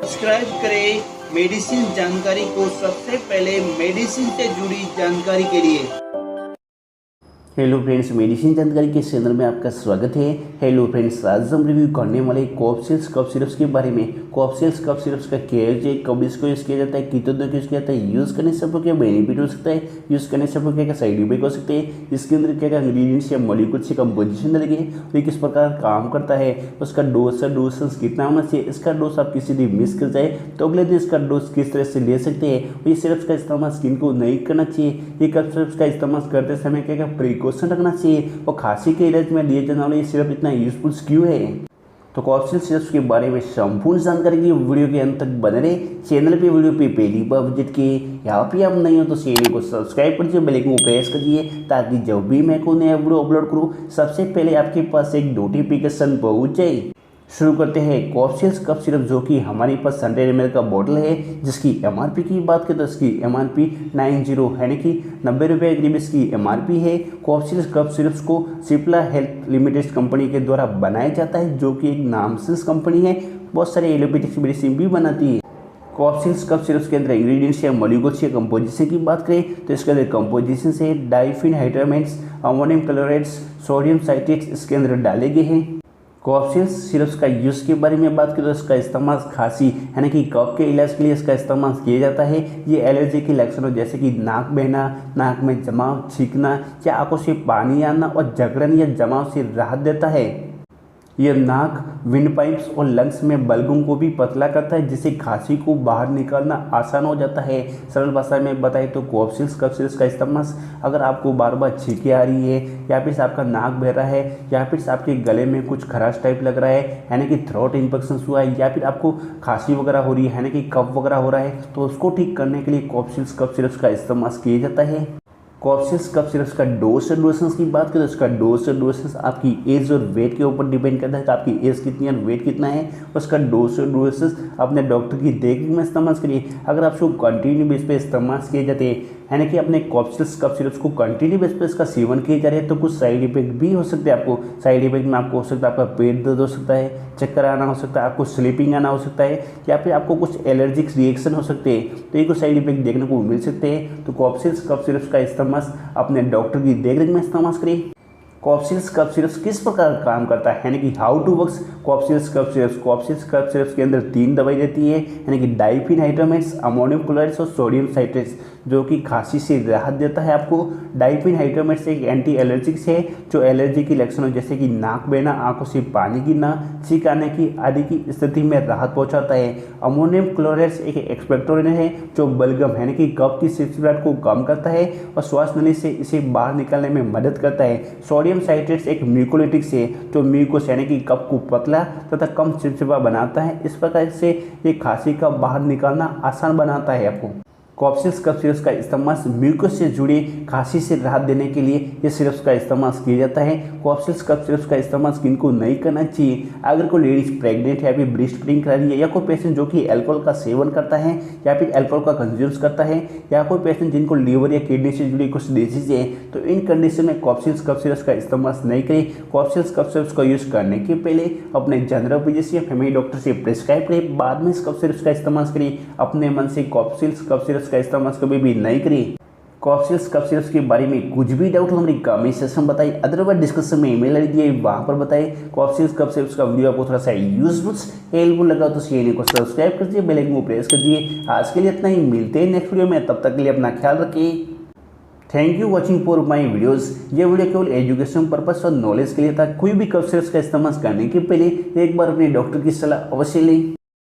Subscribe करें medicine जानकारी को सबसे पहले मेडिसिन से जुड़ी जानकारी के लिए। हेलो फ्रेंड्स, मेडिसिन जानकारी के चैनल में आपका स्वागत है। हेलो फ्रेंड्स, आज हम रिव्यू करने वाले कॉफसिल्स कफ सिरप्स के बारे में। कॉफसिल्स कफ सिरप्स का क्या यूज है, कब इसको यूज़ किया जाता है, कितने दिन यूज़ किया जाता है, यूज़ करने से आपको क्या बेनिफिट हो सकता है, यूज़ करने से आपको क्या साइड इफेक्ट हो सकते हैं, इसके अंदर क्या इंग्रीडियंट्स या मॉलिक्यूल्स की कंपोजिशन लगे और ये किस प्रकार काम करता है, उसका डोज कितना होना चाहिए, इसका डोज आप किसी दिन मिस कर जाए तो अगले दिन इसका डोज किस तरह से ले सकते हैं, और ये सिरप्स का इस्तेमाल स्किन को नहीं करना चाहिए। ये कफ सिरप्स का इस्तेमाल करते समय क्या प्रिकॉशन रखना चाहिए, और खांसी के इलाज में लिए जाने वाले ये सिरप इतना यूजफुल क्यों है। तो कॉफसिल्स सिरप्स के बारे में संपूर्ण जानकारी के वीडियो के अंत तक बने रहे। चैनल पे वीडियो पे पहली बार विजिट किए, यहाँ पे आप नहीं हो तो चैनल को सब्सक्राइब कीजिए, बेल आइकन को प्रेस कीजिए ताकि जब भी मैं कोई नया वीडियो अपलोड करूँ सबसे पहले आपके पास एक नोटिफिकेशन पहुँच जाए। शुरू करते हैं कॉफसिल्स कफ सिरप, जो कि हमारे पास 100 ml का बॉटल है, जिसकी एमआरपी की बात करें तो इसकी एमआरपी 90 यानी कि 90 रुपये करीब इसकी एमआरपी है। कॉफसिल्स कफ सिरप्स को सिप्ला हेल्थ लिमिटेड कंपनी के द्वारा बनाया जाता है, जो कि एक नामचीन कंपनी है, बहुत सारे एलोपैथिक मेडिसिन भी बनाती है। कॉफसिल्स कफ सिरप्स के अंदर इंग्रेडिएंट्स या मॉलिक्यूल्स के कंपोजिशन की बात करें तो इसके अंदर कंपोजिशन से डाइफिनहाइड्रामेट्स, अमोनियम क्लोराइड्स, सोडियम साइट्रेट्स इसके अंदर डाले गए हैं। कॉफसिल्स सिरप्स का यूज़ के बारे में बात करें तो इसका इस्तेमाल खांसी यानी कि कफ के इलाज के लिए इसका इस्तेमाल किया जाता है। ये एलर्जी के लक्षणों जैसे कि नाक बहना, नाक में जमाव, छींकना या आंखों से पानी आना और जकड़न या जमाव से राहत देता है। यह नाक, विंड पाइप्स और लंग्स में बलगम को भी पतला करता है, जिससे खांसी को बाहर निकालना आसान हो जाता है। सरल भाषा में बताएं तो कॉफसिल्स कफ सिरप्स का इस्तेमाल अगर आपको बार बार छींके आ रही है, या फिर आपका नाक बह रहा है, या फिर आपके गले में कुछ खराश टाइप लग रहा है यानी कि थ्रोट इन्फेक्शन हुआ है, या फिर आपको खांसी वगैरह हो रही है यानी कि कफ वगैरह हो रहा है, तो उसको ठीक करने के लिए कॉफसिल्स कफ सिरप्स का इस्तेमाल किया जाता है। कॉफसिल्स कफ सिरप्स का डोज और डोसेस की बात करें तो इसका डोज और डोसेस आपकी एज और वेट के ऊपर डिपेंड करता है कि आपकी एज कितनी है और वेट कितना है। उसका डोज और डोसेस अपने डॉक्टर की देखरेख में इस्तेमाल करिए। अगर आप उसको कंटिन्यू बेस पे इस्तेमाल किए जाते हैं यानी कि अपने कॉफसिल्स कफ सिरप्स को कंटिन्यू बेस पे इसका सेवन किए जा रहे हैं तो कुछ साइड इफेक्ट भी हो सकते हैं। आपको साइड इफेक्ट में आपको हो सकता है आपका पेट दर्द हो सकता है, चक्कर आना हो सकता है, आपको स्लीपिंग आना हो सकता है, या फिर आपको कुछ एलर्जिक रिएक्शन हो सकते हैं, तो ये कुछ साइड इफेक्ट देखने को मिल सकते हैं। तो कॉफसिल्स कफ सिरप्स का इस्तेमाल अपने डॉक्टर की देखरेख में इस्तेमाल करें। कॉफसिल्स कफ सिरप्स किस प्रकार काम करता है यानी कि how to works Cofsils cough syrups. Cofsils cough syrups के अंदर 3 दवाई रहती है यानी कि डाइफिनहाइड्रामेट्स, अमोनियम क्लोराइड्स और सोडियम साइट्रेट्स, जो कि खांसी से राहत देता है आपको। डाइफिनहाइड्रामेट्स एक एंटी एलर्जिक्स है जो एलर्जी के लक्षणों जैसे कि नाक बहना, आंखों से पानी गिरना, छींक आने की आदि की स्थिति में राहत पहुंचाता है। अमोनियम क्लोराइड्स एक एक्सपेक्टोरेंट है जो बलगम यानी कि कफ की चिपचिपाहट को कम करता है और श्वास नली से इसे बाहर निकालने में मदद करता है। सोडियम साइट्रेट्स एक म्यूकोलिटिक्स है जो म्यूकोस यानी कि कफ को पतला तथा कम चिपचिपा बनाता है। इस प्रकार से ये खांसी का बाहर निकालना आसान बनाता है आपको। कॉफसिल्स कफ सिरप्स का इस्तेमाल म्यूकस से जुड़ी खांसी से राहत देने के लिए ये सिरप्स का इस्तेमाल किया जाता है। कॉफसिल्स कफ सिरप्स का इस्तेमाल स्किन को नहीं करना चाहिए अगर कोई लेडीज प्रेग्नेंट है या फिर ब्रेस्ट फीडिंग कर रही है, या कोई पेशेंट जो कि अल्कोहल का सेवन करता है या फिर अल्कोहल का कंज्यूम्स करता है, या कोई पेशेंट जिनको लीवर या किडनी से जुड़ी कुछ डिजीज है, तो इन कंडीशन में कॉफसिल्स कफ सिरप्स का इस्तेमाल नहीं करें। कॉफसिल्स कफ सिरप्स का यूज़ करने के पहले अपने जनरल फिजिशियन या फैमिली डॉक्टर से प्रिस्क्राइब करें, बाद में इस कफ सिरप्स का इस्तेमाल करें। अपने मन से कॉफसिल्स कफ सिरप्स का इस्तेमाल कभी भी नहीं करिए। कॉफसिल्स कफ सिरप्स के बारे में कुछ भी डाउट हो हमारी कमेंट सेक्शन में बताइए, अदरवाइज डिस्क्रिप्शन में ईमेल आईडी दिए वहाँ पर बताइए। कॉफसिल्स कफ सिरप्स का वीडियो आपको थोड़ा सा यूजफुल हेल्पफुल लगा तो चैनल को सब्सक्राइब कीजिए, बेल आइकन को प्रेस कीजिए। आज के लिए इतना ही, मिलते हैं नेक्स्ट वीडियो में, तब तक के लिए अपना ख्याल रखिए। Thank you watching for my videos. ये वीडियो केवल एजुकेशन पर्पस और नॉलेज के लिए था। कोई भी कफ सिरप्स का इस्तेमाल करने के पहले एक बार अपने डॉक्टर की सलाह अवश्य लें।